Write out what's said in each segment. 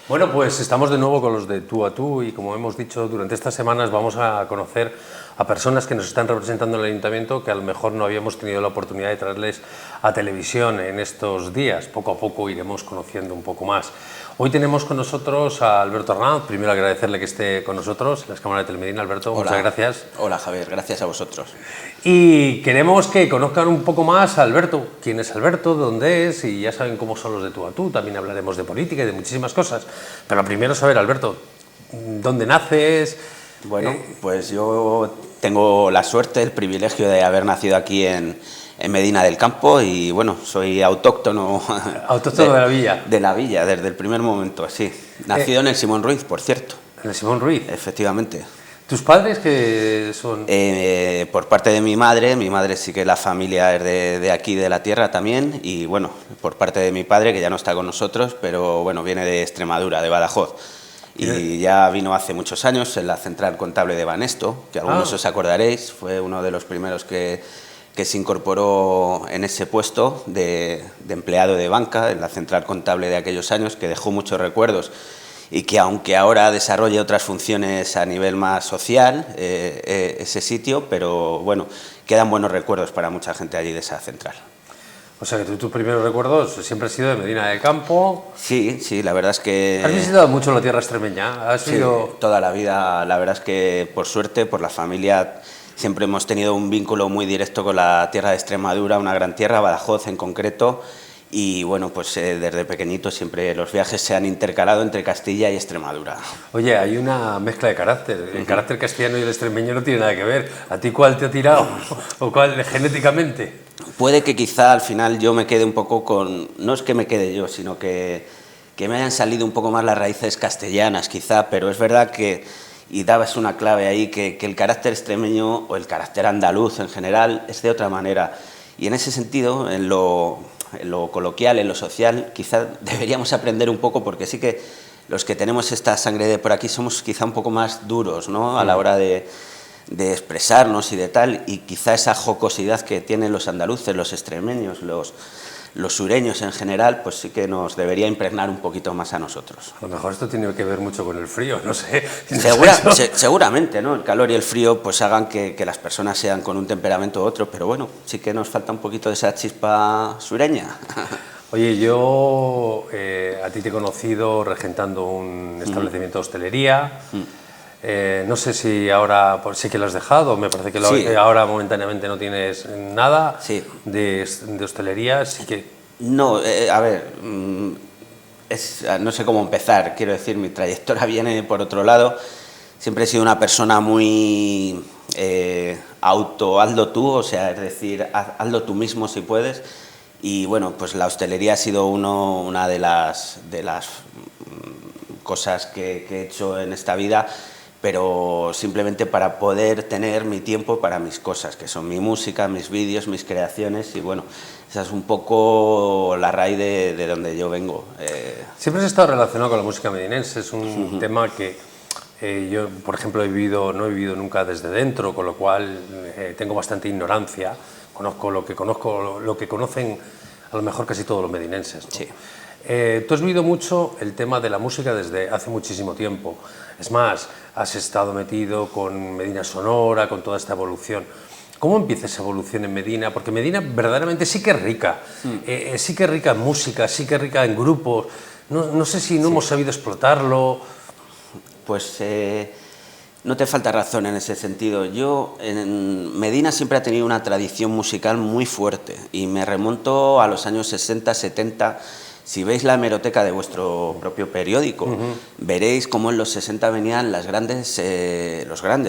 Bueno, pues estamos de nuevo con los de Tú a Tú y como hemos dicho, durante estas semanas vamos a conocer a personas que nos están representando en el Ayuntamiento que a lo mejor no habíamos tenido la oportunidad de traerles a televisión en estos días. Poco a poco iremos conociendo un poco más. Hoy tenemos con nosotros a Alberto Arnaiz. Primero agradecerle que esté con nosotros en las cámaras de Telemedina. Alberto, Hola. muchas gracias. Hola Javier, gracias a vosotros. Y queremos que conozcan un poco más a Alberto. ¿Quién es Alberto? ¿Dónde es? Y ya saben cómo son los de Tú a Tú. También hablaremos de política y de muchísimas cosas. Pero primero saber, Alberto, ¿dónde naces? Bueno, pues yo tengo la suerte, el privilegio de haber nacido aquí en Medina del Campo y bueno, soy autóctono. Autóctono de la villa. De la villa, desde el primer momento, sí. Nacido en el Simón Ruiz, por cierto. En el Simón Ruiz. Efectivamente. ¿Tus padres qué son? Por parte de mi madre sí que la familia es de aquí, de la tierra también, y bueno, por parte de mi padre, que ya no está con nosotros, pero bueno, viene de Extremadura, de Badajoz. Y ya vino hace muchos años en la central contable de Banesto, que algunos os acordaréis, fue uno de los primeros que se incorporó en ese puesto de empleado de banca, en la central contable de aquellos años, que dejó muchos recuerdos y que aunque ahora desarrolle otras funciones a nivel más social, ese sitio, pero bueno, quedan buenos recuerdos para mucha gente allí de esa central. O sea, que tus primeros recuerdos siempre han sido de Medina del Campo. Sí, sí, la verdad es que... ¿Has visitado mucho la tierra extremeña? ¿Has ido... toda la vida, la verdad es que por suerte, por la familia, siempre hemos tenido un vínculo muy directo con la tierra de Extremadura, una gran tierra, Badajoz en concreto, y bueno, pues desde pequeñito siempre los viajes se han intercalado entre Castilla y Extremadura. Oye, hay una mezcla de carácter. El carácter castellano y el extremeño no tiene nada que ver. ¿A ti cuál te ha tirado? ¿O cuál genéticamente? Puede que quizá al final yo me quede un poco con... No es que me quede yo, sino que me hayan salido un poco más las raíces castellanas quizá, pero es verdad que, y dabas una clave ahí, que el carácter extremeño o el carácter andaluz en general es de otra manera. Y en ese sentido, en lo coloquial, en lo social, quizá deberíamos aprender un poco, porque sí que los que tenemos esta sangre de por aquí somos quizá un poco más duros, ¿no?, a la hora de expresarnos y de tal, y quizá esa jocosidad que tienen los andaluces, los extremeños, los sureños en general, pues sí que nos debería impregnar un poquito más a nosotros. A lo mejor esto tiene que ver mucho con el frío, no sé. Seguramente, ¿no? El calor y el frío pues hagan que las personas sean con un temperamento u otro, pero bueno, sí que nos falta un poquito de esa chispa sureña. Oye, yo a ti te he conocido regentando un establecimiento de hostelería. No sé si ahora sí que lo has dejado, me parece que Sí. ahora momentáneamente no tienes nada Sí. de hostelería, sí que... No, a ver, no sé cómo empezar, quiero decir, mi trayectoria viene por otro lado. Siempre he sido una persona muy hazlo tú, o sea, es decir, hazlo tú mismo si puedes. Y bueno, pues la hostelería ha sido una de las cosas que he hecho en esta vida, pero simplemente para poder tener mi tiempo para mis cosas, que son mi música, mis vídeos, mis creaciones, y bueno, esa es un poco la raíz de donde yo vengo. Siempre has estado relacionado con la música medinense, es un tema que yo, por ejemplo, no he vivido nunca desde dentro, con lo cual tengo bastante ignorancia, conozco lo que conocen a lo mejor casi todos los medinenses, ¿no? Sí. Tú has vivido mucho el tema de la música desde hace muchísimo tiempo. Es más, has estado metido con Medina Sonora, con toda esta evolución. ¿Cómo empieza esa evolución en Medina? Porque Medina verdaderamente sí que es rica. Sí que es rica en música, sí que es rica en grupos. No sé si no hemos sabido explotarlo. Pues no te falta razón en ese sentido. Yo, en Medina siempre ha tenido una tradición musical muy fuerte y me remonto a los años 60, 70. Si veis la hemeroteca de vuestro propio periódico, veréis cómo en los 60 venían los grandes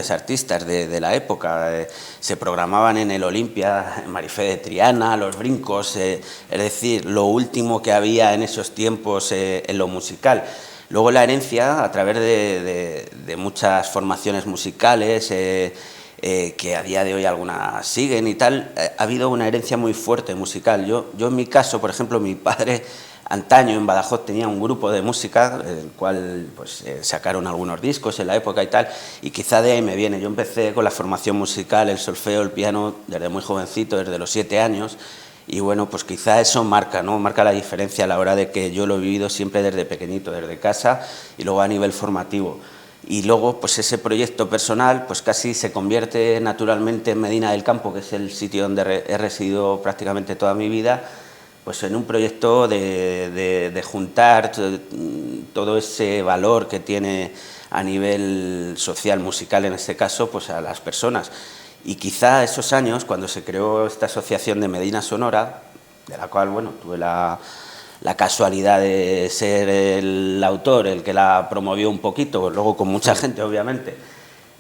artistas de la época. Se programaban en el Olimpia, Marifé de Triana, Los Brincos, es decir, lo último que había en esos tiempos en lo musical. Luego la herencia, a través de muchas formaciones musicales, que a día de hoy algunas siguen y tal, ha habido una herencia muy fuerte musical. Yo en mi caso, por ejemplo, mi padre antaño en Badajoz tenía un grupo de música, el cual pues, sacaron algunos discos en la época y tal, y quizá de ahí me viene. Yo empecé con la formación musical, el solfeo, el piano, desde muy jovencito, desde los 7 años, y bueno, pues quizá eso marca, ¿no? Marca la diferencia a la hora de que yo lo he vivido siempre desde pequeñito, desde casa y luego a nivel formativo. Y luego, pues ese proyecto personal, pues casi se convierte naturalmente en Medina del Campo, que es el sitio donde he residido prácticamente toda mi vida, pues en un proyecto de juntar todo ese valor que tiene a nivel social, musical en este caso, pues a las personas. Y quizá esos años, cuando se creó esta asociación de Medina Sonora, de la cual, bueno, tuve la casualidad de ser el autor, el que la promovió un poquito, luego con mucha gente, obviamente,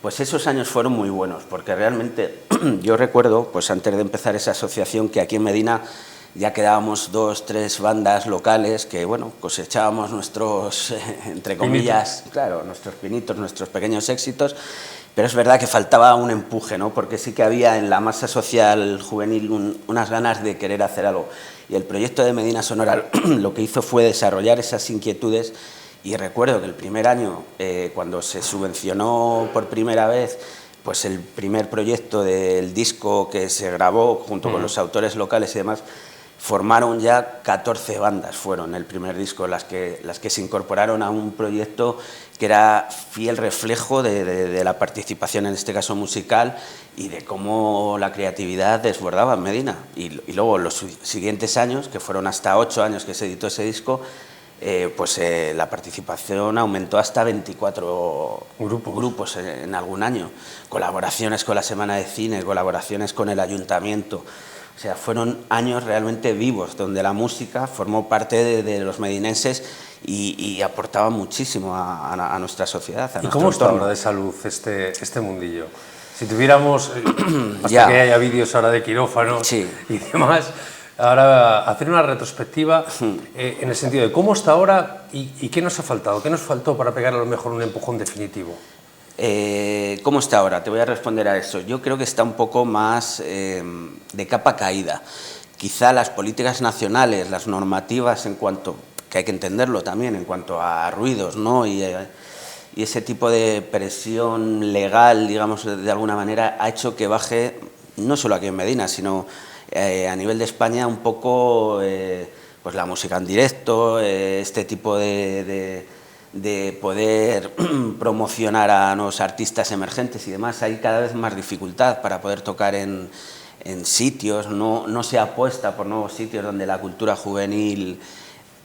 pues esos años fueron muy buenos, porque realmente yo recuerdo, pues antes de empezar esa asociación, que aquí en Medina ya quedábamos 2, 3 bandas locales que, bueno, cosechábamos nuestros, entre comillas, claro, nuestros pinitos, nuestros pequeños éxitos, pero es verdad que faltaba un empuje, ¿no? Porque sí que había en la masa social juvenil unas ganas de querer hacer algo. Y el proyecto de Medina Sonora lo que hizo fue desarrollar esas inquietudes, y recuerdo que el primer año, cuando se subvencionó por primera vez, pues el primer proyecto del disco que se grabó junto con los autores locales y demás, formaron ya 14 bandas, fueron el primer disco, las que se incorporaron a un proyecto que era fiel reflejo de la participación, en este caso musical, y de cómo la creatividad desbordaba en Medina. Y luego los siguientes años, que fueron hasta 8 años que se editó ese disco, pues la participación aumentó hasta 24 grupos en algún año. Colaboraciones con la Semana de Cine, colaboraciones con el Ayuntamiento. O sea, fueron años realmente vivos, donde la música formó parte de los medinenses y aportaba muchísimo a nuestra sociedad. ¿Y cómo está ahora de salud este mundillo? Si tuviéramos, hasta que haya vídeos ahora de quirófano y demás, ahora hacer una retrospectiva en el sentido de cómo está ahora y qué nos ha faltado, qué nos faltó para pegar a lo mejor un empujón definitivo. ¿Cómo está ahora? Te voy a responder a eso. Yo creo que está un poco más de capa caída. Quizá las políticas nacionales, las normativas, en cuanto, que hay que entenderlo también, en cuanto a ruidos, ¿no? Y ese tipo de presión legal, digamos, de alguna manera, ha hecho que baje, no solo aquí en Medina, sino a nivel de España, un poco pues la música en directo, este tipo de poder promocionar a nuevos artistas emergentes y demás. Hay cada vez más dificultad para poder tocar en sitios, no se apuesta por nuevos sitios donde la cultura juvenil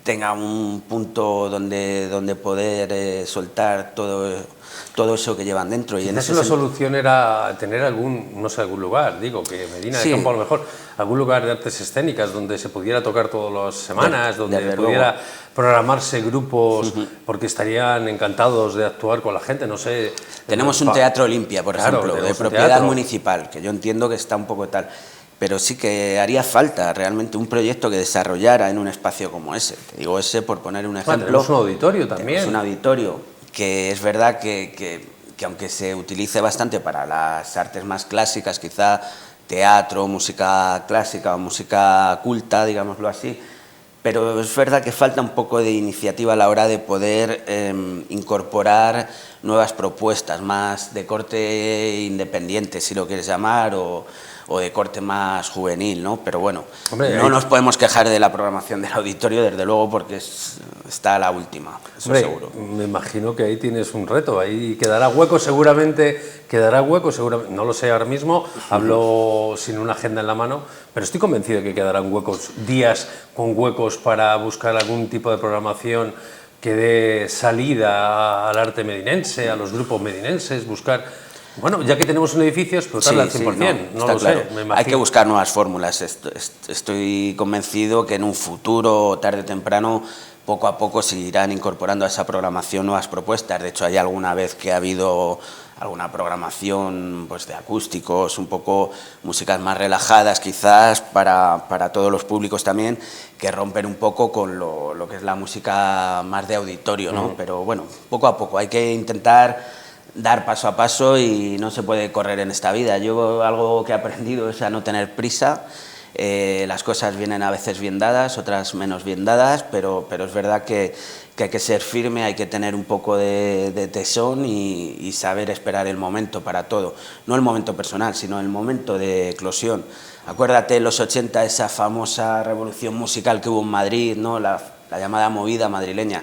tenga un punto donde poder soltar todo eso que llevan dentro. Y quizás la solución era tener algún lugar, digo, que Medina de Campo a lo mejor, algún lugar de artes escénicas donde se pudiera tocar todas las semanas, donde pudiera programarse grupos, porque estarían encantados de actuar con la gente, no sé. Tenemos un Teatro Olimpia, por ejemplo, de propiedad municipal, que yo entiendo que está un poco tal, pero sí que haría falta realmente un proyecto que desarrollara en un espacio como ese. Te digo ese por poner un ejemplo. Tenemos un auditorio también. Tenemos un auditorio que es verdad que aunque se utilice bastante para las artes más clásicas, quizá teatro, música clásica o música culta, digámoslo así, pero es verdad que falta un poco de iniciativa a la hora de poder incorporar nuevas propuestas, más de corte independiente, si lo quieres llamar, o de corte más juvenil, ¿no? Pero bueno, hombre, no nos podemos quejar de la programación del auditorio, desde luego, porque está a la última, eso hombre, seguro. Me imagino que ahí tienes un reto, ahí quedará hueco seguramente, no lo sé ahora mismo, hablo sin una agenda en la mano, pero estoy convencido de que quedarán huecos, días con huecos para buscar algún tipo de programación que dé salida al arte medinense, a los grupos medinenses, buscar... Bueno, ya que tenemos un edificio, explotarlo al 100%, no lo sé, me imagino. Hay que buscar nuevas fórmulas. Estoy convencido que en un futuro, tarde o temprano, poco a poco se irán incorporando a esa programación nuevas propuestas. De hecho, hay alguna vez que ha habido alguna programación pues, de acústicos, un poco músicas más relajadas quizás para todos los públicos también, que rompen un poco con lo que es la música más de auditorio, ¿no? Pero bueno, poco a poco hay que intentar dar paso a paso y no se puede correr en esta vida. Yo algo que he aprendido es a no tener prisa, las cosas vienen a veces bien dadas, otras menos bien dadas, pero es verdad que hay que ser firme, hay que tener un poco de tesón y saber esperar el momento para todo. No el momento personal, sino el momento de eclosión. Acuérdate en los 80 esa famosa revolución musical que hubo en Madrid, ¿no? La llamada movida madrileña.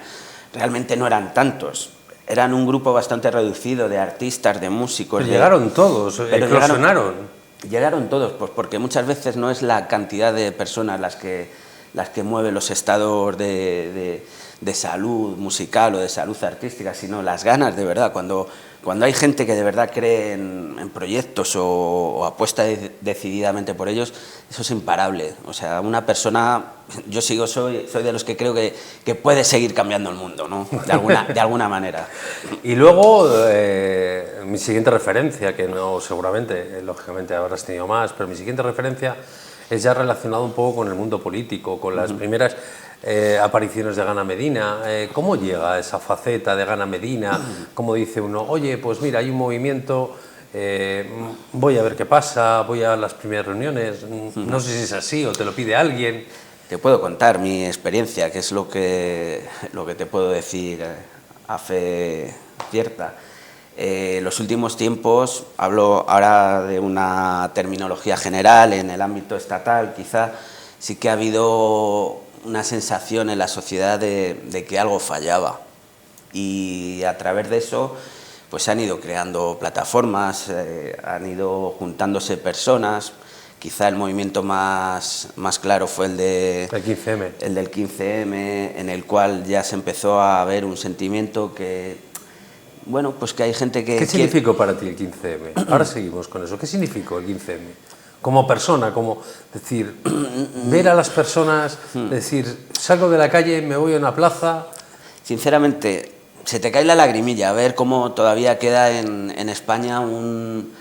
Realmente no eran tantos. Eran un grupo bastante reducido de artistas, de músicos. Pero llegaron todos, eclosionaron. Llegaron todos, pues porque muchas veces no es la cantidad de personas las que mueven los estados de salud musical o de salud artística, sino las ganas de verdad. Cuando hay gente que de verdad cree en proyectos o apuesta decididamente por ellos, eso es imparable. O sea, una persona, yo soy de los que creo que puede seguir cambiando el mundo, ¿no? De alguna manera. Y luego, mi siguiente referencia, que no seguramente, lógicamente habrás tenido más, pero mi siguiente referencia es ya relacionado un poco con el mundo político, con las primeras apariciones de Gana Medina. ¿Cómo llega esa faceta de Gana Medina? ¿Cómo dice uno, oye, pues mira, hay un movimiento, voy a ver qué pasa, voy a las primeras reuniones, no sé si es así o te lo pide alguien? Te puedo contar mi experiencia, que es lo que te puedo decir a fe cierta. Los últimos tiempos, hablo ahora de una terminología general, en el ámbito estatal quizá, sí que ha habido una sensación en la sociedad de que algo fallaba, y a través de eso pues se han ido creando plataformas, han ido juntándose personas. Quizá el movimiento más claro fue el del 15M, en el cual ya se empezó a ver un sentimiento que, bueno, pues que hay gente que... ¿Qué significó para ti el 15M? Ahora seguimos con eso. ¿Qué significó el 15M? Como persona, como decir, ver a las personas, decir, salgo de la calle, me voy a una plaza... Sinceramente, se te cae la lagrimilla ver cómo todavía queda en España un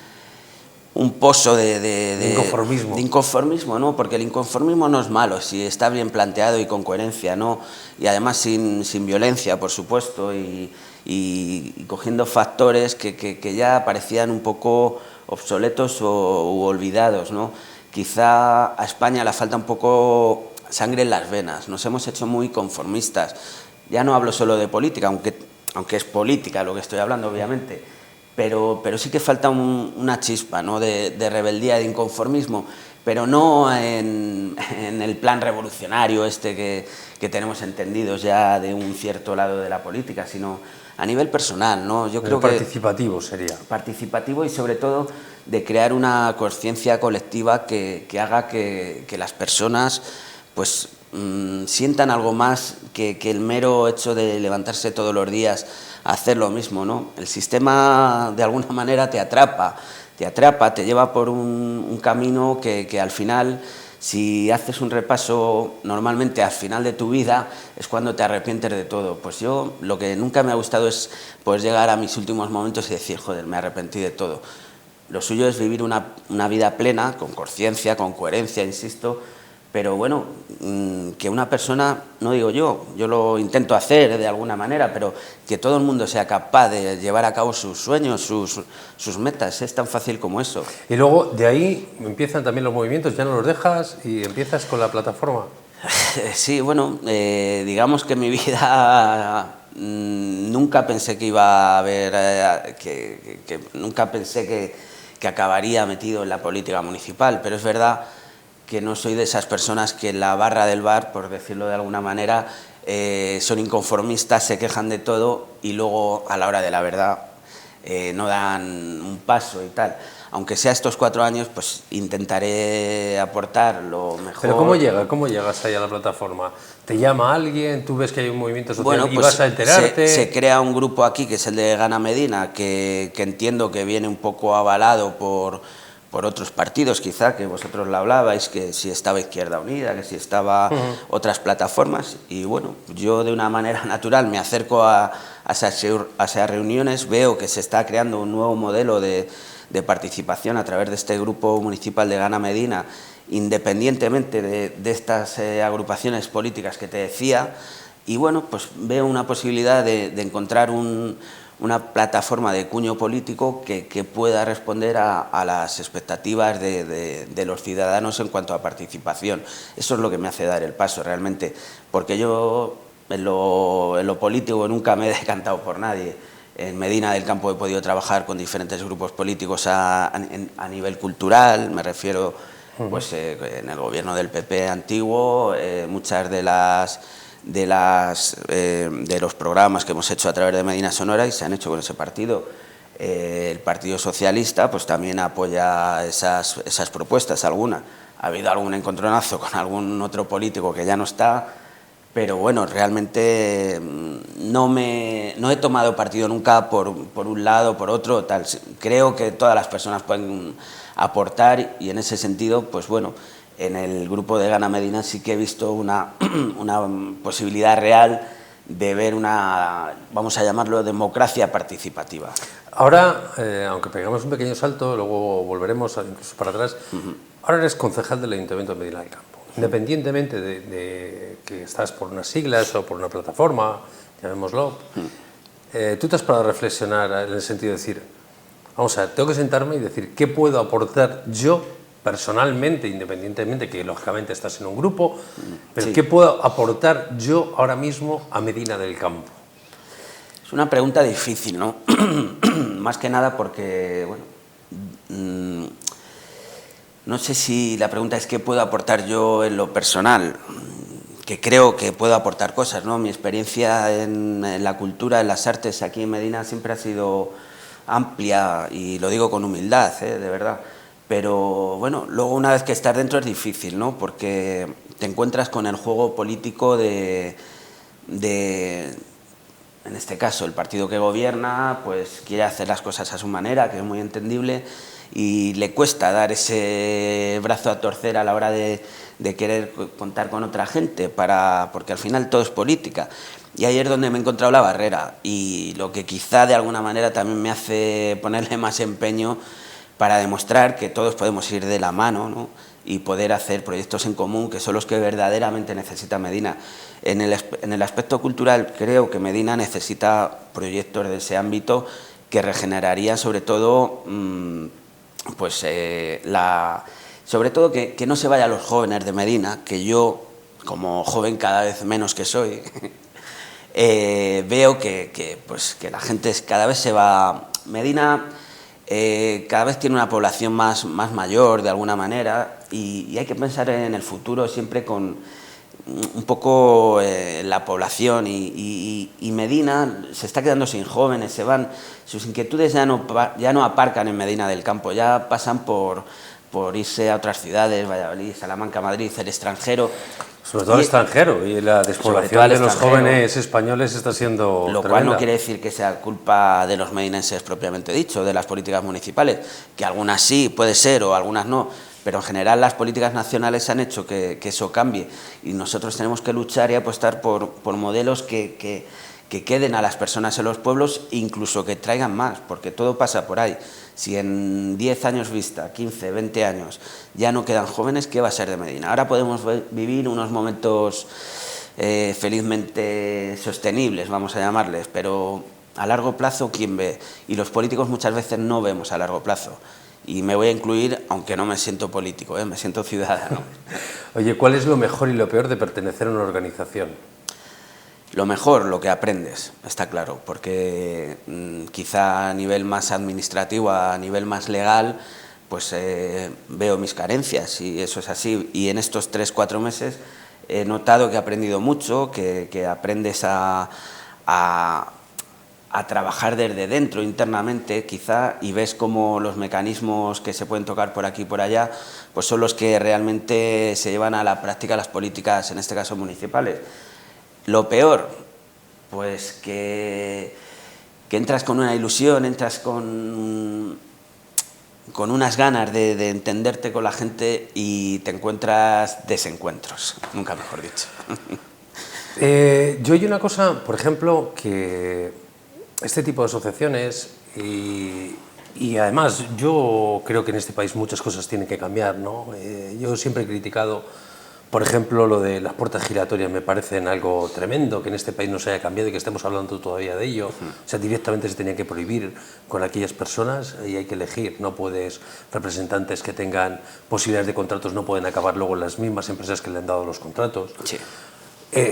pozo de inconformismo. De inconformismo, ¿no? Porque el inconformismo no es malo si está bien planteado y con coherencia, ¿no? Y además sin violencia, por supuesto, y cogiendo factores que ya parecían un poco obsoletos u olvidados, ¿no? Quizá a España le falta un poco sangre en las venas, nos hemos hecho muy conformistas. Ya no hablo solo de política, aunque es política lo que estoy hablando, obviamente, pero sí que falta una chispa, ¿no? de rebeldía, de inconformismo, pero no en el plan revolucionario que tenemos entendidos ya de un cierto lado de la política, sino a nivel personal, ¿no? Yo creo participativo sería. Participativo, y sobre todo de crear una conciencia colectiva que haga que las personas pues sientan algo más que el mero hecho de levantarse todos los días a hacer lo mismo, ¿no? El sistema de alguna manera te atrapa, te lleva por un camino que al final, si haces un repaso normalmente al final de tu vida, es cuando te arrepientes de todo. Pues yo lo que nunca me ha gustado es poder llegar a mis últimos momentos y decir, joder, me arrepentí de todo. Lo suyo es vivir una vida plena, con conciencia, con coherencia, insisto, pero bueno, que una persona, no digo yo lo intento hacer de alguna manera, pero que todo el mundo sea capaz de llevar a cabo sus sueños, sus metas, es tan fácil como eso. Y luego de ahí empiezan también los movimientos, ya no los dejas y empiezas con la plataforma. Sí, bueno, digamos que en mi vida nunca pensé que iba a haber, que nunca pensé que acabaría metido en la política municipal, pero es verdad que no soy de esas personas que en la barra del bar, por decirlo de alguna manera, son inconformistas, se quejan de todo y luego a la hora de la verdad no dan un paso y tal. Aunque sea estos 4 años, pues intentaré aportar lo mejor. ¿Pero cómo llegas ahí a la plataforma? ¿Te llama alguien? ¿Tú ves que hay un movimiento social bueno, y pues vas a enterarte? Se crea un grupo aquí, que es el de Gana Medina, que entiendo que viene un poco avalado por otros partidos, quizá, que vosotros lo hablabais, que si estaba Izquierda Unida, que si estaba otras plataformas, y bueno, yo de una manera natural me acerco a esas reuniones, veo que se está creando un nuevo modelo de participación a través de este grupo municipal de Gana Medina, independientemente de estas agrupaciones políticas que te decía, y bueno, pues veo una posibilidad de encontrar un una plataforma de cuño político que pueda responder a las expectativas de los ciudadanos en cuanto a participación. Eso es lo que me hace dar el paso realmente, porque yo en lo político nunca me he decantado por nadie. En Medina del Campo he podido trabajar con diferentes grupos políticos a nivel cultural, me refiero pues, en el gobierno del PP antiguo, muchas de los programas que hemos hecho a través de Medina Sonora y se han hecho con ese partido. El Partido Socialista pues también apoya esas propuestas, algunas. Ha habido algún encontronazo con algún otro político que ya no está, pero bueno, realmente no he tomado partido nunca por un lado o por otro, tal. Creo que todas las personas pueden aportar y en ese sentido, pues bueno, en el grupo de Gana Medina sí que he visto una posibilidad real de ver una, vamos a llamarlo, democracia participativa. Ahora, aunque pegamos un pequeño salto, luego volveremos incluso para atrás, ahora eres concejal del Ayuntamiento de Medina del Campo. Independientemente de que estás por unas siglas o por una plataforma, llamémoslo, tú te has parado a reflexionar en el sentido de decir, vamos a ver, tengo que sentarme y decir, ¿qué puedo aportar yo personalmente, independientemente que lógicamente estás en un grupo, pero sí, ¿qué puedo aportar yo ahora mismo a Medina del Campo? Es una pregunta difícil, ¿no? Más que nada porque, bueno, no sé si la pregunta es qué puedo aportar yo en lo personal, que creo que puedo aportar cosas, ¿no? Mi experiencia en la cultura, en las artes aquí en Medina siempre ha sido amplia y lo digo con humildad, de verdad. Pero bueno, luego una vez que estás dentro es difícil, ¿no? Porque te encuentras con el juego político en este caso, el partido que gobierna, pues quiere hacer las cosas a su manera, que es muy entendible, y le cuesta dar ese brazo a torcer a la hora de querer contar con otra gente, porque al final todo es política. Y ahí es donde me he encontrado la barrera, y lo que quizá de alguna manera también me hace ponerle más empeño para demostrar que todos podemos ir de la mano, ¿no? Y poder hacer proyectos en común, que son los que verdaderamente necesita Medina. En el aspecto cultural creo que Medina necesita proyectos de ese ámbito que regenerarían sobre todo, pues, sobre todo que no se vayan los jóvenes de Medina, que yo, como joven cada vez menos que soy, veo que la gente cada vez se va. Medina cada vez tiene una población más mayor de alguna manera y hay que pensar en el futuro siempre con un poco la población y Medina se está quedando sin jóvenes, se van, sus inquietudes ya no aparcan en Medina del Campo, ya pasan por irse a otras ciudades, Valladolid, Salamanca, Madrid, el extranjero. Sobre todo al extranjero, y la despoblación de los jóvenes españoles está siendo tremenda. Lo cual no quiere decir que sea culpa de los medinenses propiamente dicho, de las políticas municipales, que algunas sí, puede ser, o algunas no, pero en general las políticas nacionales han hecho que eso cambie, y nosotros tenemos que luchar y apostar por modelos que queden a las personas en los pueblos, incluso que traigan más, porque todo pasa por ahí. Si en 10 años vista, 15, 20 años, ya no quedan jóvenes, ¿qué va a ser de Medina? Ahora podemos vivir unos momentos felizmente sostenibles, vamos a llamarles, pero a largo plazo, ¿quién ve? Y los políticos muchas veces no vemos a largo plazo. Y me voy a incluir, aunque no me siento político, me siento ciudadano. Oye, ¿cuál es lo mejor y lo peor de pertenecer a una organización? Lo mejor, lo que aprendes, está claro, porque quizá a nivel más administrativo, a nivel más legal, pues veo mis carencias y eso es así. Y en estos 3-4 meses he notado que he aprendido mucho, que aprendes a trabajar desde dentro, internamente, quizá, y ves cómo los mecanismos que se pueden tocar por aquí y por allá, pues son los que realmente se llevan a la práctica las políticas, en este caso municipales. Lo peor, pues que entras con una ilusión, entras con unas ganas de entenderte con la gente y te encuentras desencuentros, nunca mejor dicho. Yo hay una cosa, por ejemplo, que este tipo de asociaciones y además yo creo que en este país muchas cosas tienen que cambiar, ¿no? Yo siempre he criticado Por ejemplo, lo de las puertas giratorias me parece algo tremendo, que en este país no se haya cambiado y que estemos hablando todavía de ello. O sea, directamente se tenía que prohibir con aquellas personas y hay que elegir. No puedes, representantes que tengan posibilidades de contratos no pueden acabar luego en las mismas empresas que le han dado los contratos. Sí.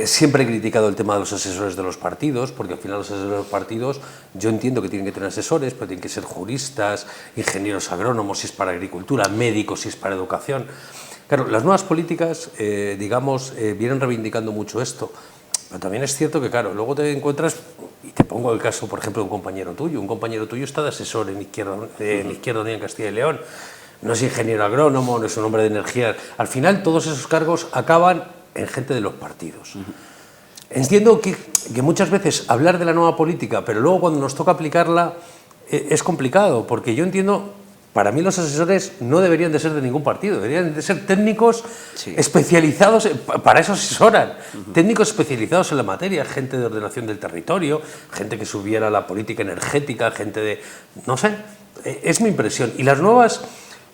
Siempre he criticado el tema de los asesores de los partidos, porque al final los asesores de los partidos, yo entiendo que tienen que tener asesores, pero tienen que ser juristas, ingenieros agrónomos si es para agricultura, médicos si es para educación. Claro, las nuevas políticas, digamos, vienen reivindicando mucho esto, pero también es cierto que, claro, luego te encuentras, y te pongo el caso, por ejemplo, de un compañero tuyo está de asesor en Izquierda Unida en Castilla y León, no es ingeniero agrónomo, no es un hombre de energía, al final todos esos cargos acaban en gente de los partidos. Entiendo que muchas veces hablar de la nueva política, pero luego cuando nos toca aplicarla es complicado, porque yo entiendo, para mí los asesores no deberían de ser de ningún partido, deberían de ser técnicos especializados, para eso asesoran, técnicos especializados en la materia, gente de ordenación del territorio, gente que subiera la política energética, gente de, no sé, es mi impresión. Y las nuevas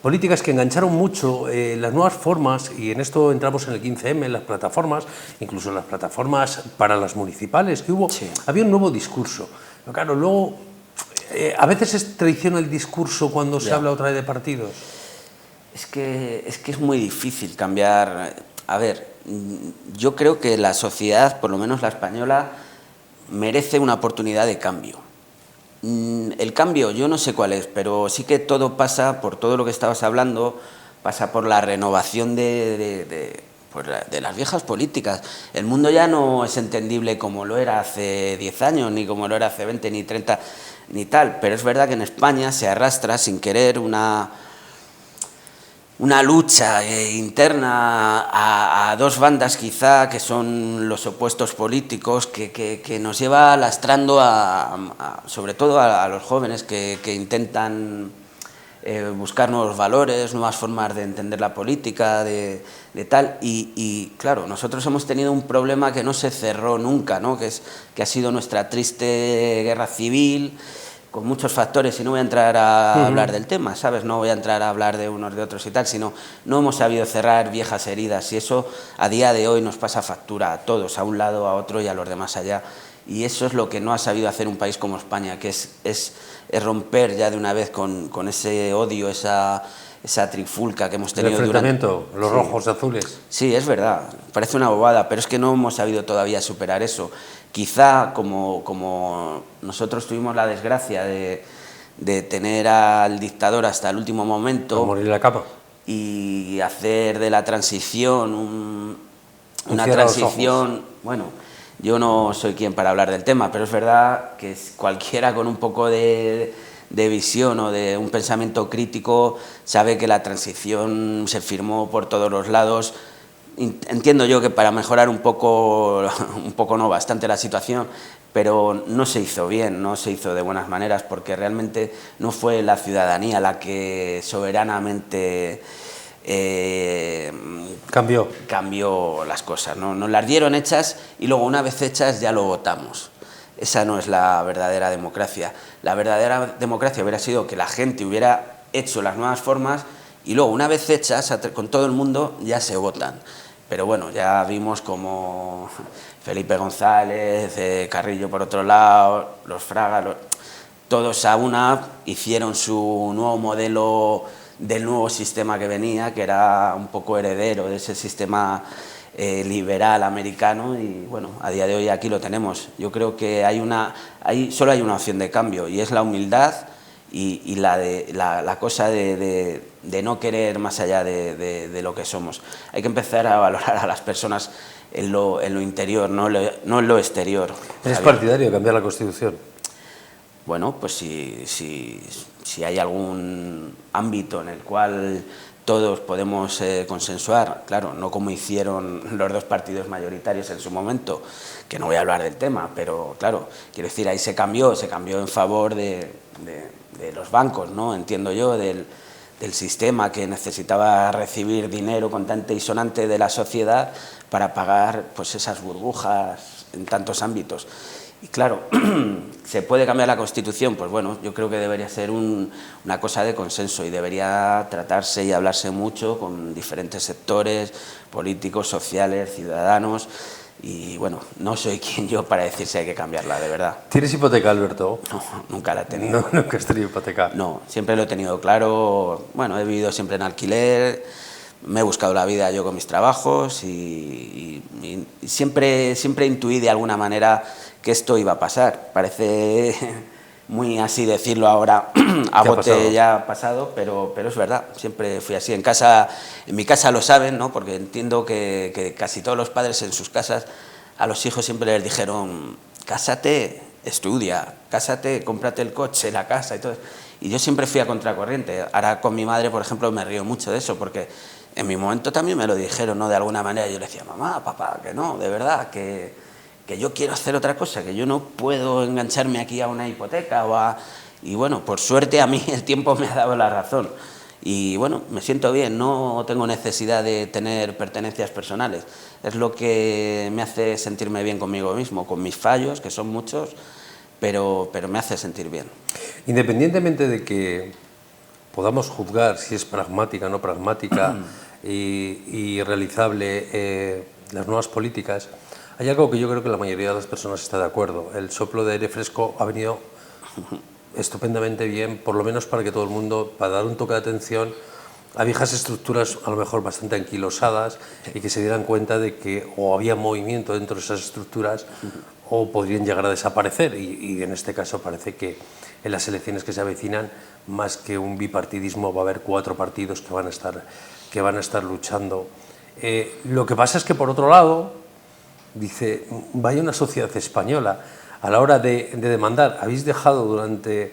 políticas que engancharon mucho, las nuevas formas, y en esto entramos en el 15M, en las plataformas, incluso en las plataformas para las municipales que hubo, había un nuevo discurso. Pero claro, luego, a veces traiciona el discurso cuando se habla otra vez de partidos. Es que es muy difícil cambiar. A ver, yo creo que la sociedad, por lo menos la española, merece una oportunidad de cambio. El cambio, yo no sé cuál es, pero sí que todo pasa, por todo lo que estabas hablando, pasa por la renovación de las viejas políticas. El mundo ya no es entendible como lo era hace 10 años, ni como lo era hace 20, ni 30, ni tal, pero es verdad que en España se arrastra sin querer una lucha interna a dos bandas quizá, que son los opuestos políticos, que nos lleva lastrando sobre todo a los jóvenes que intentan buscar nuevos valores, nuevas formas de entender la política, de tal, y claro, nosotros hemos tenido un problema que no se cerró nunca, ¿no? que ha sido nuestra triste guerra civil, con muchos factores, y no voy a entrar a hablar del tema, ¿sabes? No voy a entrar a hablar de unos de otros y tal, sino no hemos sabido cerrar viejas heridas, y eso a día de hoy nos pasa factura a todos, a un lado, a otro y a los demás allá. Y eso es lo que no ha sabido hacer un país como España, que es romper ya de una vez con ese odio, esa trifulca que hemos tenido durante... El enfrentamiento, los rojos, azules. Sí, es verdad, parece una bobada, pero es que no hemos sabido todavía superar eso. Quizá como nosotros tuvimos la desgracia de tener al dictador hasta el último momento... A morir la capa. Y hacer de la transición una transición... Bueno, yo no soy quien para hablar del tema, pero es verdad que cualquiera con un poco de visión o de un pensamiento crítico sabe que la transición se firmó por todos los lados. Entiendo yo que para mejorar un poco no, bastante la situación, pero no se hizo bien, no se hizo de buenas maneras, porque realmente no fue la ciudadanía la que soberanamente cambió las cosas, ¿no? Nos las dieron hechas y luego, una vez hechas, ya lo votamos. Esa no es la verdadera democracia. La verdadera democracia hubiera sido que la gente hubiera hecho las nuevas formas y luego, una vez hechas, con todo el mundo, ya se votan. Pero bueno, ya vimos como Felipe González, Carrillo por otro lado, los Fraga, todos a una hicieron su nuevo modelo del nuevo sistema que venía, que era un poco heredero de ese sistema liberal americano, y bueno, a día de hoy aquí lo tenemos. Yo creo que solo hay una opción de cambio, y es la humildad y la cosa de no querer más allá de lo que somos. Hay que empezar a valorar a las personas en lo interior, no en lo exterior. ¿Es partidario de cambiar la Constitución? Bueno, pues si hay algún ámbito en el cual todos podemos consensuar, claro, no como hicieron los dos partidos mayoritarios en su momento, que no voy a hablar del tema, pero claro, quiero decir, ahí se cambió en favor de los bancos, ¿no? Entiendo yo, del sistema que necesitaba recibir dinero contante y sonante de la sociedad para pagar pues esas burbujas en tantos ámbitos. Y claro, ¿se puede cambiar la Constitución? Pues bueno, yo creo que debería ser una cosa de consenso y debería tratarse y hablarse mucho con diferentes sectores políticos, sociales, ciudadanos. Y bueno, no soy quien yo para decir si hay que cambiarla, de verdad. ¿Tienes hipoteca, Alberto? No, nunca la he tenido. No, nunca has tenido hipoteca. No, siempre lo he tenido claro. Bueno, he vivido siempre en alquiler, me he buscado la vida yo con mis trabajos y siempre intuí de alguna manera que esto iba a pasar. Parece muy así decirlo ahora a bote ya pasado, pero es verdad, siempre fui así. En mi casa lo saben, ¿no? Porque entiendo que casi todos los padres en sus casas a los hijos siempre les dijeron: cásate, estudia, cásate, cómprate el coche, la casa y todo. Y yo siempre fui a contracorriente. Ahora con mi madre, por ejemplo, me río mucho de eso, porque en mi momento también me lo dijeron, ¿no? De alguna manera yo le decía: mamá, papá, que no, de verdad, que yo quiero hacer otra cosa, que yo no puedo engancharme aquí a una hipoteca Y bueno, por suerte a mí el tiempo me ha dado la razón. Y bueno, me siento bien, no tengo necesidad de tener pertenencias personales. Es lo que me hace sentirme bien conmigo mismo, con mis fallos, que son muchos, pero me hace sentir bien. Independientemente de que podamos juzgar si es pragmática o no pragmática y realizable las nuevas políticas, hay algo que yo creo que la mayoría de las personas está de acuerdo. El soplo de aire fresco ha venido estupendamente bien, por lo menos para que todo el mundo, para dar un toque de atención a viejas estructuras a lo mejor bastante anquilosadas y que se dieran cuenta de que o había movimiento dentro de esas estructuras o podrían llegar a desaparecer y en este caso parece que en las elecciones que se avecinan, más que un bipartidismo, va a haber 4 partidos que van a estar luchando. Lo que pasa es que por otro lado, dice, vaya una sociedad española, a la hora de demandar, habéis dejado durante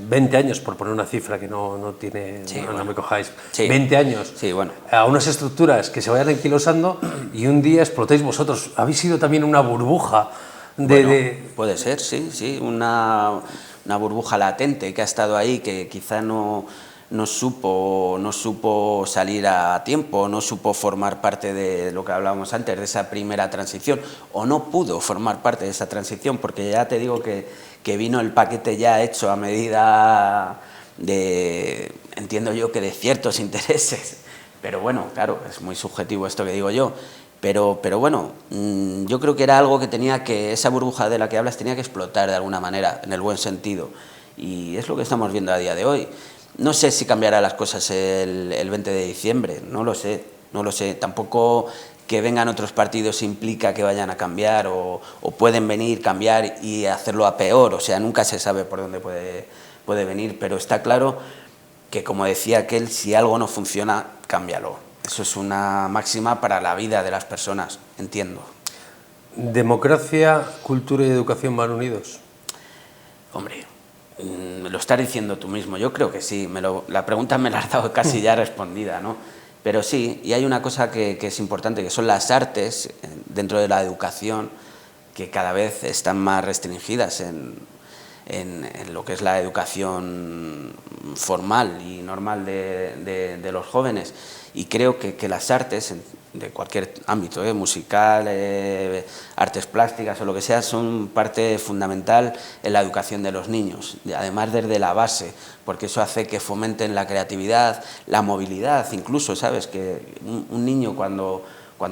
20 años, por poner una cifra que no tiene, sí, no me cojáis, sí, 20 años, sí, bueno, a unas estructuras que se vayan anquilosando y un día explotéis vosotros. ¿Habéis sido también una burbuja Puede ser, sí, una burbuja latente que ha estado ahí, que quizá no supo salir a tiempo, no supo formar parte de lo que hablábamos antes, de esa primera transición, o no pudo formar parte de esa transición, porque ya te digo que vino el paquete ya hecho a medida de, entiendo yo, que de ciertos intereses. Pero bueno, claro, es muy subjetivo esto que digo yo. Pero bueno, yo creo que era algo que esa burbuja de la que hablas tenía que explotar de alguna manera, en el buen sentido. Y es lo que estamos viendo a día de hoy. No sé si cambiará las cosas el 20 de diciembre, no lo sé. Tampoco que vengan otros partidos implica que vayan a cambiar o pueden venir, cambiar y hacerlo a peor. O sea, nunca se sabe por dónde puede venir, pero está claro que, como decía aquel, si algo no funciona, cámbialo. Eso es una máxima para la vida de las personas, entiendo. ¿Democracia, cultura y educación van unidos? Hombre, lo estás diciendo tú mismo, yo creo que sí. La pregunta me la has dado casi ya respondida, ¿no? Pero sí, y hay una cosa que es importante, que son las artes dentro de la educación, que cada vez están más restringidas en lo que es la educación formal y normal de los jóvenes. Y creo que las artes, de cualquier ámbito, musical, artes plásticas o lo que sea, son parte fundamental en la educación de los niños, además desde la base, porque eso hace que fomenten la creatividad, la movilidad, incluso, ¿sabes? Que un niño cuando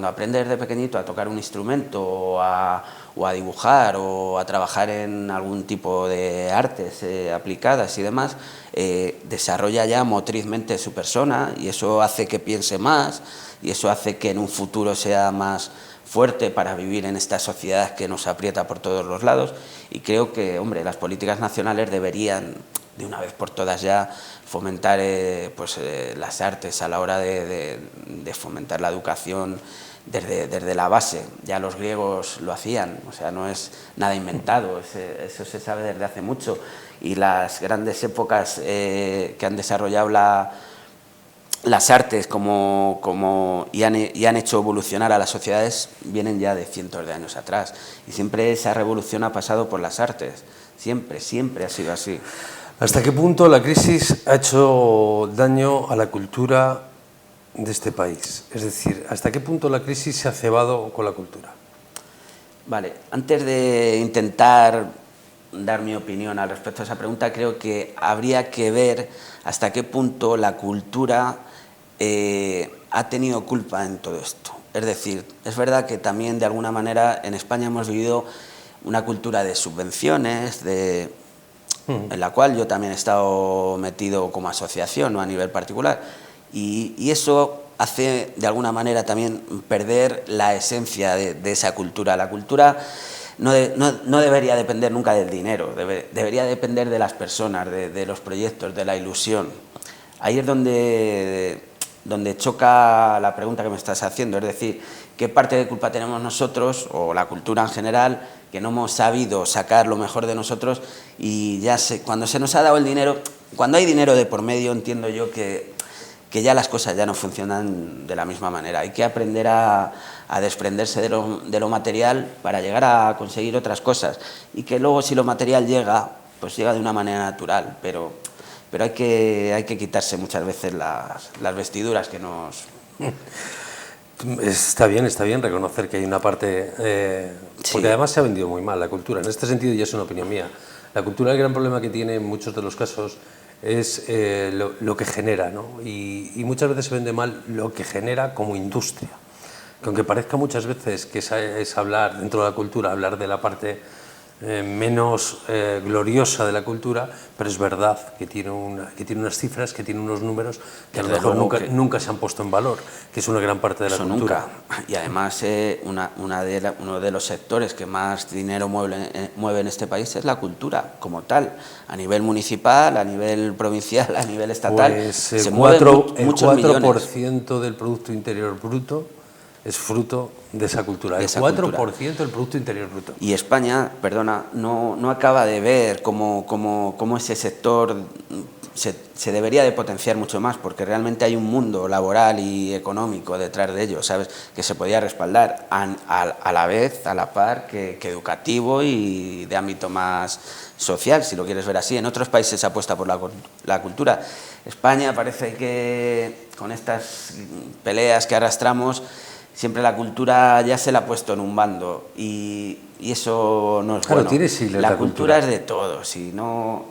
aprende desde pequeñito a tocar un instrumento o a dibujar o a trabajar en algún tipo de artes aplicadas y demás, desarrolla ya motrizmente su persona y eso hace que piense más y eso hace que en un futuro sea más fuerte para vivir en esta sociedad que nos aprieta por todos los lados. Y creo que, hombre, las políticas nacionales deberían, de una vez por todas ya, fomentar las artes a la hora de fomentar la educación desde la base. Ya los griegos lo hacían, o sea, no es nada inventado, eso se sabe desde hace mucho. Y las grandes épocas que han desarrollado las artes y han hecho evolucionar a las sociedades vienen ya de cientos de años atrás. Y siempre esa revolución ha pasado por las artes, siempre ha sido así. ¿Hasta qué punto la crisis ha hecho daño a la cultura de este país? Es decir, ¿hasta qué punto la crisis se ha cebado con la cultura? Vale, antes de intentar dar mi opinión al respecto a esa pregunta, creo que habría que ver hasta qué punto la cultura ha tenido culpa en todo esto. Es decir, es verdad que también de alguna manera en España hemos vivido una cultura de subvenciones, en la cual yo también he estado metido como asociación, no a nivel particular, y eso hace de alguna manera también perder la esencia de esa cultura. La cultura no debería depender nunca del dinero, debería depender de las personas, de los proyectos, de la ilusión. Ahí es donde choca la pregunta que me estás haciendo, es decir, ¿qué parte de culpa tenemos nosotros, o la cultura en general, que no hemos sabido sacar lo mejor de nosotros? Y ya cuando se nos ha dado el dinero, cuando hay dinero de por medio, entiendo yo que ya las cosas ya no funcionan de la misma manera. Hay que aprender a desprenderse de lo material para llegar a conseguir otras cosas, y que luego, si lo material llega, pues llega de una manera natural, pero hay que quitarse muchas veces las vestiduras que nos... Está bien reconocer que hay una parte... porque además se ha vendido muy mal la cultura. En este sentido, y es una opinión mía, la cultura, el gran problema que tiene en muchos de los casos es lo que genera, ¿no? Y muchas veces se vende mal lo que genera como industria. Que aunque parezca muchas veces que es hablar, dentro de la cultura, hablar de la parte menos gloriosa de la cultura, pero es verdad que tiene unas cifras, que tiene unos números que a lo mejor nunca se han puesto en valor, que es una gran parte de la cultura. Nunca. Y además uno de los sectores que más dinero mueve en este país es la cultura como tal, a nivel municipal, a nivel provincial, a nivel estatal. Pues se mueven muchos millones. El 4% del Producto Interior Bruto es fruto de esa cultura, el 4% del Producto Interior Bruto. Y España, perdona, no acaba de ver cómo ese sector se debería de potenciar mucho más, porque realmente hay un mundo laboral y económico detrás de ello, ¿sabes?, que se podía respaldar a la vez, a la par, que educativo y de ámbito más social, si lo quieres ver así. En otros países se apuesta por la cultura. España parece que con estas peleas que arrastramos, siempre la cultura ya se la ha puesto en un bando, y eso no es bueno. La cultura es de todos y no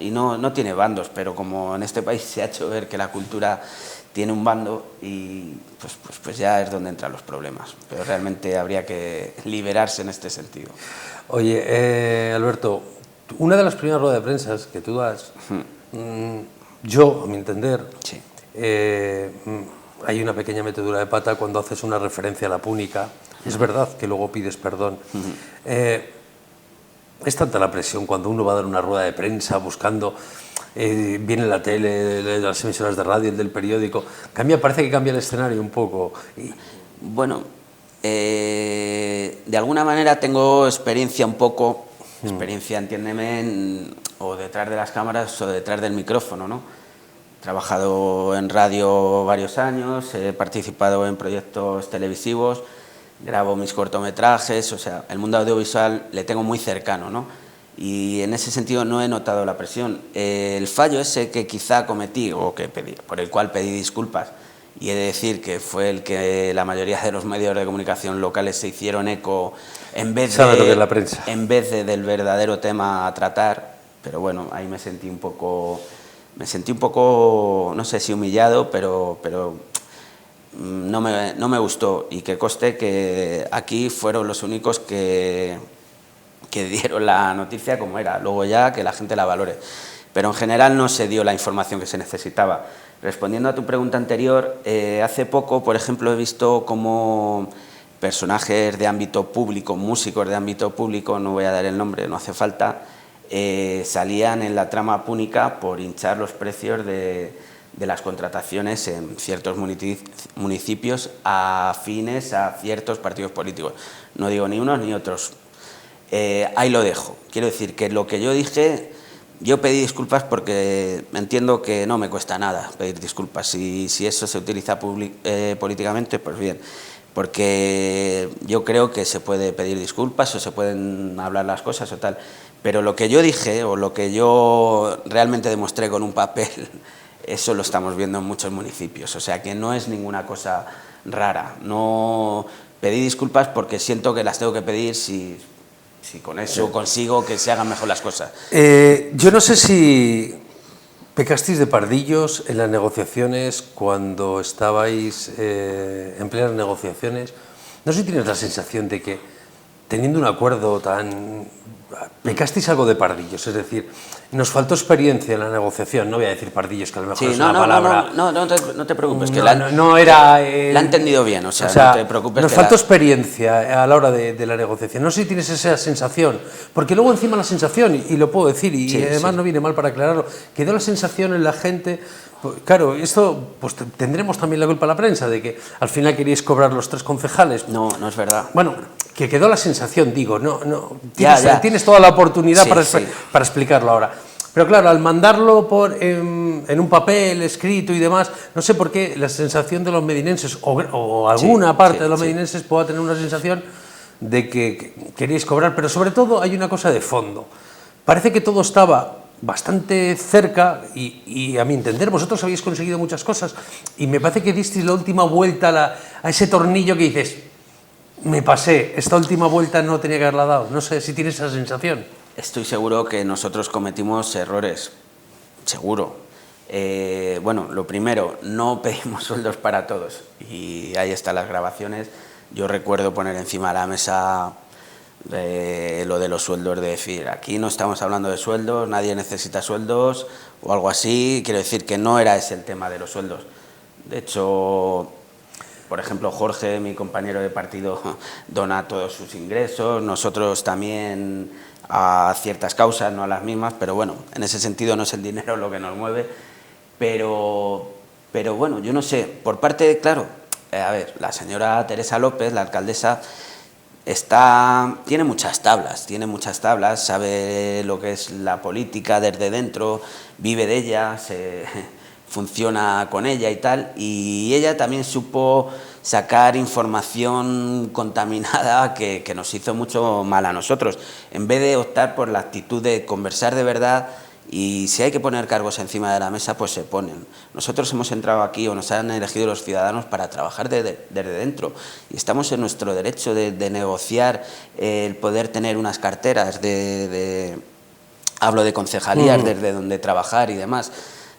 tiene bandos, pero como en este país se ha hecho ver que la cultura tiene un bando, y pues ya es donde entran los problemas. Pero realmente habría que liberarse en este sentido. Oye, Alberto, una de las primeras ruedas de prensa que tú das, yo, a mi entender, sí. Hay una pequeña metedura de pata cuando haces una referencia a la púnica. Es verdad que luego pides perdón. Es tanta la presión cuando uno va a dar una rueda de prensa buscando... viene la tele, las emisoras de radio, el del periódico... parece que cambia el escenario un poco. Bueno, de alguna manera tengo experiencia un poco... Experiencia, entiéndeme, o detrás de las cámaras o detrás del micrófono, ¿no? He trabajado en radio varios años, he participado en proyectos televisivos, grabo mis cortometrajes, o sea, el mundo audiovisual le tengo muy cercano, ¿no? Y en ese sentido no he notado la presión. El fallo ese que quizá cometí, o por el cual pedí disculpas, y he de decir que fue el que la mayoría de los medios de comunicación locales se hicieron eco en vez del verdadero tema a tratar, pero bueno, ahí me sentí un poco, no sé si humillado, pero no me gustó, y que conste que aquí fueron los únicos que dieron la noticia como era, luego ya que la gente la valore. Pero en general no se dio la información que se necesitaba. Respondiendo a tu pregunta anterior, hace poco, por ejemplo, he visto cómo personajes de ámbito público, músicos de ámbito público, no voy a dar el nombre, no hace falta, salían en la trama púnica por hinchar los precios de las contrataciones en ciertos municipios afines a ciertos partidos políticos. No digo ni unos ni otros. Ahí lo dejo. Quiero decir que lo que yo dije, yo pedí disculpas porque entiendo que no me cuesta nada pedir disculpas. Si eso se utiliza políticamente, pues bien. Porque yo creo que se puede pedir disculpas o se pueden hablar las cosas o tal. Pero lo que yo dije o lo que yo realmente demostré con un papel, eso lo estamos viendo en muchos municipios. O sea que no es ninguna cosa rara. No pedí disculpas porque siento que las tengo que pedir si si con eso consigo que se hagan mejor las cosas. Yo no sé si pecasteis de pardillos en las negociaciones cuando estabais en plenas negociaciones. No sé si tienes la sensación de que, teniendo un acuerdo tan... pecasteis algo de pardillos, es decir, nos faltó experiencia en la negociación, no voy a decir pardillos, que a lo mejor es una palabra... No te preocupes, que no era... la he entendido bien, o sea, no te preocupes. Nos faltó experiencia a la hora de la negociación, no sé si tienes esa sensación, porque luego encima la sensación, y lo puedo decir, y además no viene mal para aclararlo, quedó la sensación en la gente... Claro, esto pues tendremos también la culpa a la prensa de que al final queríais cobrar los 3 concejales. No es verdad. Bueno, que quedó la sensación, digo, tienes toda la oportunidad para explicarlo ahora. Pero claro, al mandarlo en un papel escrito y demás, no sé por qué la sensación de los medinenses, o alguna parte de los medinenses pueda tener una sensación de que queríais cobrar, pero sobre todo hay una cosa de fondo. Parece que todo estaba bastante cerca y a mi entender vosotros habéis conseguido muchas cosas y me parece que disteis la última vuelta a ese tornillo que dices, me pasé, esta última vuelta no tenía que haberla dado. No sé si tienes esa sensación. Estoy seguro que nosotros cometimos errores, seguro. Bueno, lo primero, no pedimos sueldos para todos y ahí están las grabaciones. Yo recuerdo poner encima de la mesa lo de los sueldos, de decir, aquí no estamos hablando de sueldos, nadie necesita sueldos o algo así. Quiero decir que no era ese el tema de los sueldos. De hecho, por ejemplo, Jorge, mi compañero de partido, dona todos sus ingresos, nosotros también a ciertas causas, no a las mismas, pero bueno, en ese sentido no es el dinero lo que nos mueve, pero bueno, yo no sé, por parte de, claro, a ver, la señora Teresa López, la alcaldesa, tiene muchas tablas, sabe lo que es la política desde dentro, vive de ella, funciona con ella y tal, y ella también supo sacar información contaminada que nos hizo mucho mal a nosotros, en vez de optar por la actitud de conversar de verdad. Y si hay que poner cargos encima de la mesa, pues se ponen. Nosotros hemos entrado aquí, o nos han elegido los ciudadanos, para trabajar desde dentro. Y estamos en nuestro derecho de negociar el poder tener unas carteras, hablo de concejalías, desde donde trabajar y demás.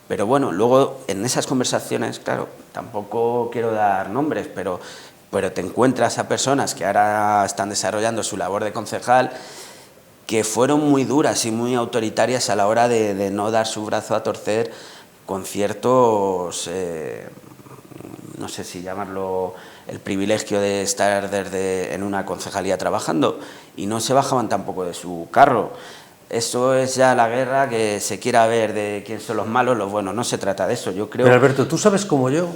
Pero bueno, luego en esas conversaciones, claro, tampoco quiero dar nombres, pero te encuentras a personas que ahora están desarrollando su labor de concejal, que fueron muy duras y muy autoritarias a la hora de no dar su brazo a torcer con ciertos, no sé si llamarlo, el privilegio de estar en una concejalía trabajando, y no se bajaban tampoco de su carro. Eso es ya la guerra, que se quiera ver de quién son los malos, los buenos. No se trata de eso, yo creo. Pero Alberto, tú sabes como yo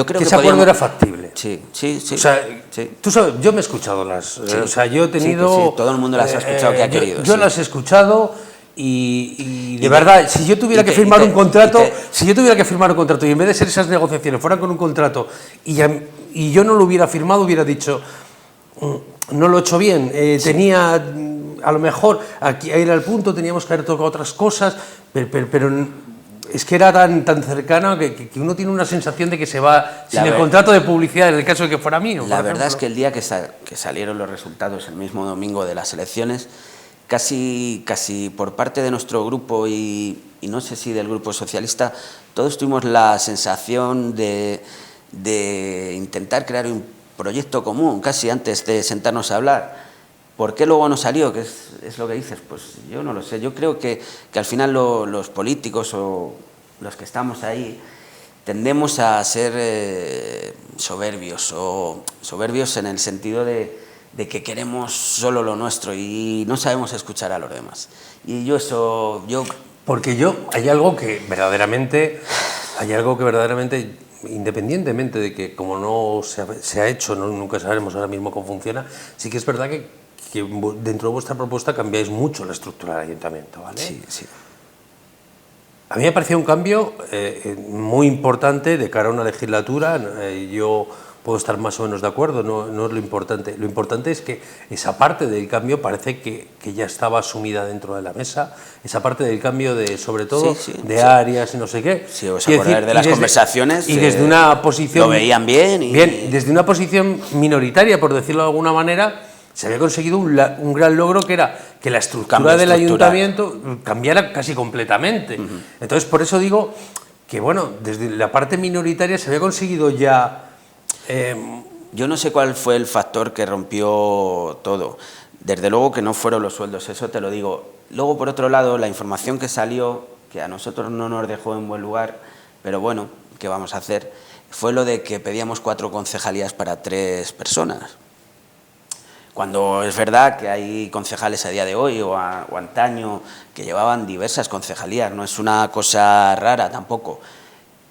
creo que ese acuerdo era factible. Sí. O sea, tú sabes, yo me he escuchado o sea, yo he tenido... Sí, todo el mundo las ha escuchado que ha querido. Yo las he escuchado y de verdad, si yo tuviera que firmar un contrato, y en vez de ser esas negociaciones fueran con un contrato y yo no lo hubiera firmado, hubiera dicho, no lo he hecho bien, tenía, a lo mejor, aquí a ir al punto, teníamos que haber tocado otras cosas, pero es que era tan cercano que uno tiene una sensación de que se va sin el contrato de publicidad, en el caso de que fuera mío. La verdad es que el día que salieron los resultados, el mismo domingo de las elecciones, casi por parte de nuestro grupo y no sé si del grupo socialista, todos tuvimos la sensación de intentar crear un proyecto común, casi antes de sentarnos a hablar. ¿Por qué luego no salió? ¿Qué es lo que dices? Pues yo no lo sé. Yo creo que al final los políticos o los que estamos ahí tendemos a ser soberbios en el sentido de que queremos solo lo nuestro y no sabemos escuchar a los demás. Y Porque hay algo que verdaderamente, independientemente de que como no se ha hecho, nunca sabremos ahora mismo cómo funciona, sí que es verdad que dentro de vuestra propuesta cambiáis mucho la estructura del ayuntamiento, ¿vale? Sí. A mí me pareció un cambio muy importante de cara a una legislatura. Yo puedo estar más o menos de acuerdo, no es lo importante. Lo importante es que esa parte del cambio parece que ya estaba asumida dentro de la mesa, esa parte del cambio sobre todo de áreas y no sé qué. Sí, os acordáis de las conversaciones. Y desde una posición... Lo veían bien. Desde una posición minoritaria, por decirlo de alguna manera, se había conseguido un gran logro, que era que la estructura del ayuntamiento cambiara casi completamente. Entonces, por eso digo que, bueno, desde la parte minoritaria se había conseguido ya... Yo no sé cuál fue el factor que rompió todo. Desde luego que no fueron los sueldos, eso te lo digo. Luego, por otro lado, la información que salió, que a nosotros no nos dejó en buen lugar, pero bueno, ¿qué vamos a hacer?, fue lo de que pedíamos 4 concejalías para 3 personas. Cuando es verdad que hay concejales a día de hoy o antaño que llevaban diversas concejalías, no es una cosa rara tampoco,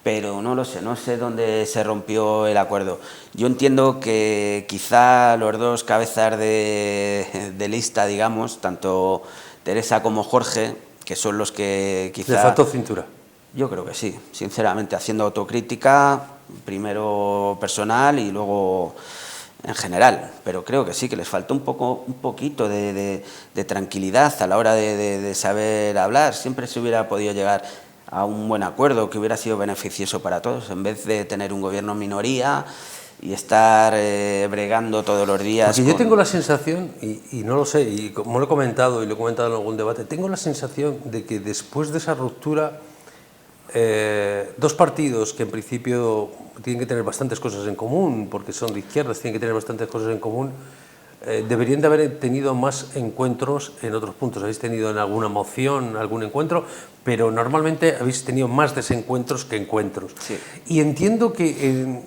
pero no lo sé, no sé dónde se rompió el acuerdo. Yo entiendo que quizá los dos cabezas de lista, digamos, tanto Teresa como Jorge, que son los que quizá... ¿Le faltó cintura? Yo creo que sí, sinceramente, haciendo autocrítica, primero personal y luego en general, pero creo que sí, que les faltó un poquito de tranquilidad a la hora de saber hablar. Siempre se hubiera podido llegar a un buen acuerdo que hubiera sido beneficioso para todos, en vez de tener un gobierno en minoría y estar bregando todos los días. Porque yo tengo la sensación, y no lo sé, y como lo he comentado y lo he comentado en algún debate, tengo la sensación de que después de esa ruptura, dos partidos que en principio tienen que tener bastantes cosas en común, porque son de izquierdas, tienen que tener bastantes cosas en común, deberían de haber tenido más encuentros en otros puntos. Habéis tenido en alguna moción algún encuentro, pero normalmente habéis tenido más desencuentros que encuentros. Sí. Y entiendo que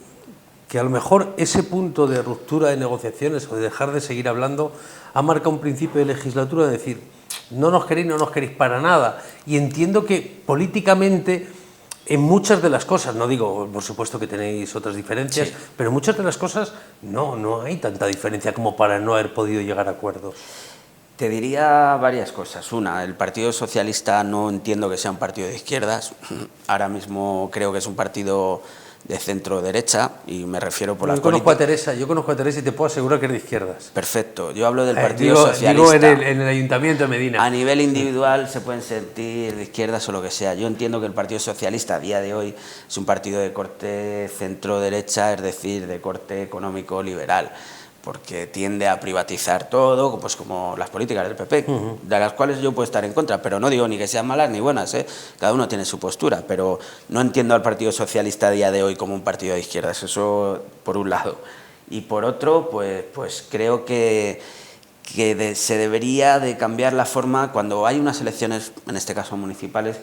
a lo mejor ese punto de ruptura de negociaciones o de dejar de seguir hablando ha marcado un principio de legislatura de decir: no nos queréis para nada. Y entiendo que políticamente, en muchas de las cosas, no digo, por supuesto que tenéis otras diferencias, sí, pero en muchas de las cosas no hay tanta diferencia como para no haber podido llegar a acuerdos. Te diría varias cosas. Una, el Partido Socialista no entiendo que sea un partido de izquierdas. Ahora mismo creo que es un partido de centro-derecha, y me refiero por las políticas. Yo conozco a Teresa y te puedo asegurar que es de izquierdas. Perfecto, yo hablo del Partido Socialista. Digo en el Ayuntamiento de Medina. A nivel individual se pueden sentir de izquierdas o lo que sea. Yo entiendo que el Partido Socialista a día de hoy es un partido de corte centro-derecha, es decir, de corte económico-liberal, porque tiende a privatizar todo, pues como las políticas del PP, de las cuales yo puedo estar en contra, pero no digo ni que sean malas ni buenas, cada uno tiene su postura, pero no entiendo al Partido Socialista a día de hoy como un partido de izquierdas, eso por un lado. Y por otro, pues creo que se debería de cambiar la forma, cuando hay unas elecciones, en este caso municipales.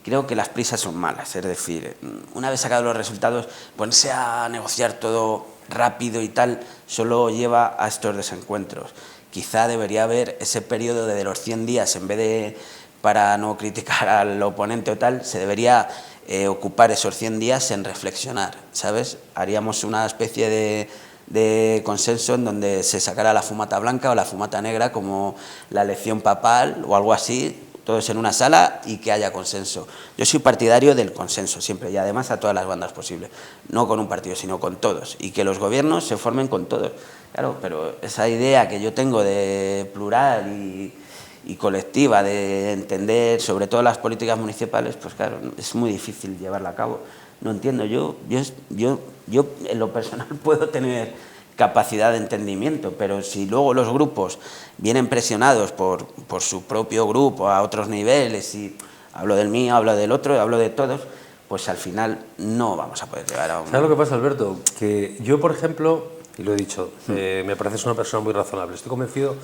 Creo que las prisas son malas, es decir, una vez sacados los resultados, ponerse a negociar todo rápido y tal, solo lleva a estos desencuentros. Quizá debería haber ese periodo de los 100 días, en vez de, para no criticar al oponente o tal, se debería ocupar esos 100 días en reflexionar, ¿sabes? Haríamos una especie de consenso en donde se sacara la fumata blanca o la fumata negra, como la elección papal o algo así, todos en una sala y que haya consenso. Yo soy partidario del consenso siempre, y además a todas las bandas posibles, no con un partido sino con todos, y que los gobiernos se formen con todos. Claro, pero esa idea que yo tengo de plural y colectiva, de entender sobre todo las políticas municipales, pues claro, es muy difícil llevarla a cabo. No entiendo, yo en lo personal puedo tener capacidad de entendimiento, pero si luego los grupos vienen presionados por su propio grupo a otros niveles, y hablo del mío, hablo del otro, hablo de todos, pues al final no vamos a poder llegar a un... ¿Sabes lo que pasa, Alberto? Que yo, por ejemplo, y lo he dicho, me pareces una persona muy razonable. Estoy convencido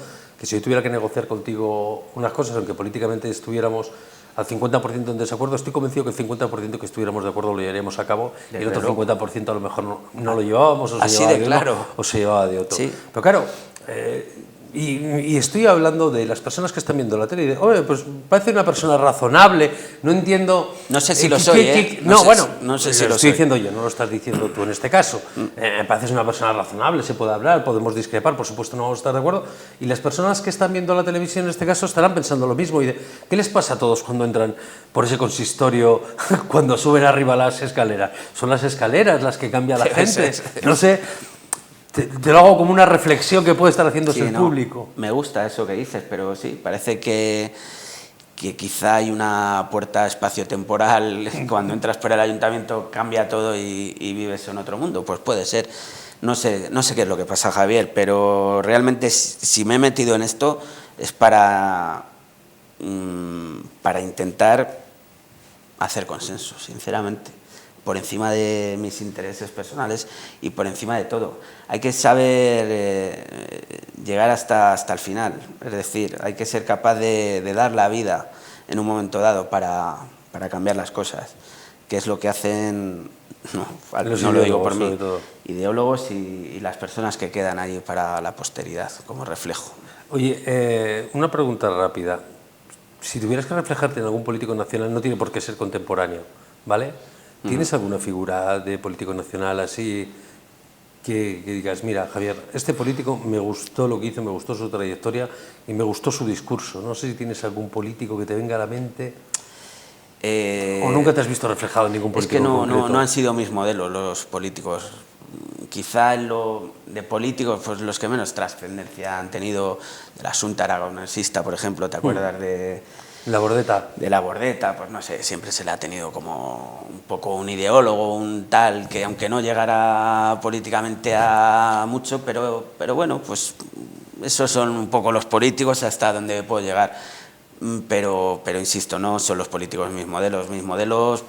que si yo tuviera que negociar contigo unas cosas, aunque políticamente estuviéramos al 50% en desacuerdo, estoy convencido que el 50% que estuviéramos de acuerdo lo llevaríamos a cabo, y el otro 50% a lo mejor no lo llevábamos, o se llevaba de otro. Sí. Pero claro, y estoy hablando de las personas que están viendo la tele y de, oye, pues parece una persona razonable, no entiendo... No sé si lo soy, No sé si lo estoy diciendo yo, no lo estás diciendo tú en este caso. Pareces una persona razonable, se puede hablar, podemos discrepar, por supuesto no vamos a estar de acuerdo, y las personas que están viendo la televisión en este caso estarán pensando lo mismo, y ¿qué les pasa a todos cuando entran por ese consistorio, cuando suben arriba las escaleras? Son las escaleras las que cambia la gente, no sé... Te lo hago como una reflexión que puede estar haciéndose el público. Me gusta eso que dices, pero sí, parece que quizá hay una puerta espaciotemporal, cuando entras por el ayuntamiento cambia todo y vives en otro mundo. Pues puede ser, no sé qué es lo que pasa, Javier, pero realmente si me he metido en esto es para intentar hacer consenso, sinceramente, por encima de mis intereses personales y por encima de todo. Hay que saber llegar hasta el final, es decir, hay que ser capaz de dar la vida en un momento dado para cambiar las cosas, que es lo que hacen, no lo digo por mí, ideólogos y las personas que quedan ahí para la posteridad como reflejo. Oye, una pregunta rápida. Si tuvieras que reflejarte en algún político nacional, no tiene por qué ser contemporáneo, ¿vale? ¿Tienes alguna figura de político nacional así que digas, mira, Javier, este político me gustó lo que hizo, me gustó su trayectoria y me gustó su discurso? No sé si tienes algún político que te venga a la mente. ¿O nunca te has visto reflejado en ningún político concreto? No han sido mis modelos los políticos. Quizá en lo de políticos, pues los que menos trascendencia han tenido, de la Xunta Aragonesista, por ejemplo, ¿te acuerdas de La Bordeta? De la Bordeta, pues no sé, siempre se le ha tenido como un poco un ideólogo, un tal, que aunque no llegara políticamente a mucho, pero bueno, pues esos son un poco los políticos hasta donde puedo llegar. Pero insisto, no son los políticos mis modelos,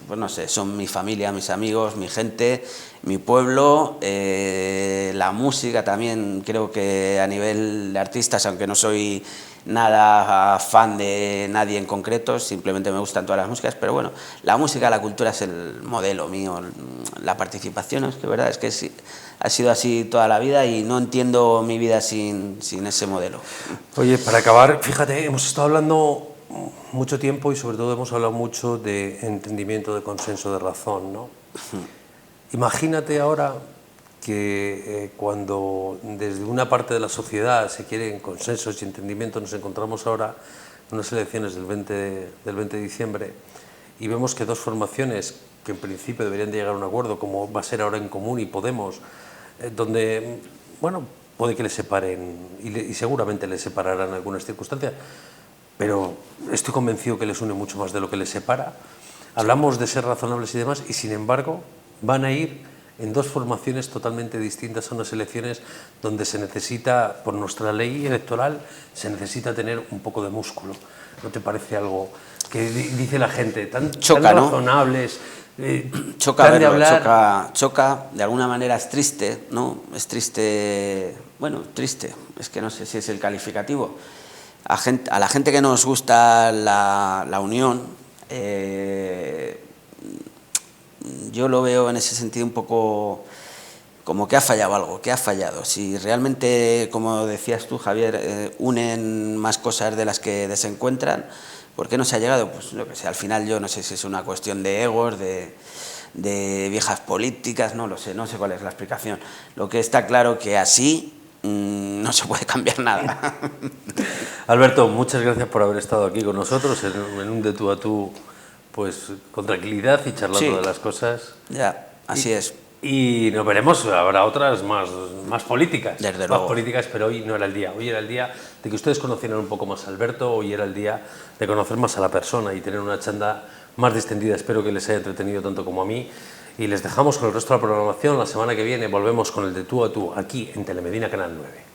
pues no sé, son mi familia, mis amigos, mi gente, mi pueblo, la música también. Creo que a nivel de artistas, aunque no soy nada fan de nadie en concreto, simplemente me gustan todas las músicas, pero bueno, la música, la cultura es el modelo mío, la participación, es que verdad, es que sí, ha sido así toda la vida y no entiendo mi vida sin ese modelo. Oye, para acabar, fíjate, hemos estado hablando mucho tiempo y sobre todo hemos hablado mucho de entendimiento, de consenso, de razón, ¿no? Imagínate ahora que cuando desde una parte de la sociedad se quieren consensos y entendimiento, nos encontramos ahora en unas elecciones del 20 de diciembre y vemos que dos formaciones que en principio deberían de llegar a un acuerdo, como va a ser ahora En Común y Podemos, donde, bueno, puede que les separen y seguramente les separarán en algunas circunstancias, pero estoy convencido que les une mucho más de lo que les separa. Hablamos de ser razonables y demás, y sin embargo van a ir en dos formaciones totalmente distintas a unas elecciones donde se necesita, por nuestra ley electoral, se necesita tener un poco de músculo. ¿No te parece algo que dice la gente tan razonables? Choca verlo, choca, de alguna manera es triste, ¿no? Es triste, bueno, triste, es que no sé si es el calificativo. A la gente que nos gusta la unión, yo lo veo en ese sentido un poco como que ha fallado algo, que ha fallado. Si realmente, como decías tú, Javier, unen más cosas de las que desencuentran, ¿por qué no se ha llegado? Pues lo que sé, al final yo no sé si es una cuestión de egos, de viejas políticas, no lo sé, no sé cuál es la explicación. Lo que está claro que así no se puede cambiar nada. Alberto, muchas gracias por haber estado aquí con nosotros en un de tú a tú, pues con tranquilidad y charlando de las cosas. Ya, así es. Y nos veremos, habrá otras más políticas. Desde luego. Más políticas, pero hoy no era el día. Hoy era el día de que ustedes conocieran un poco más a Alberto, hoy era el día de conocer más a la persona y tener una charla más distendida. Espero que les haya entretenido tanto como a mí. Y les dejamos con el resto de la programación. La semana que viene volvemos con el de tú a tú, aquí en Telemedina Canal 9.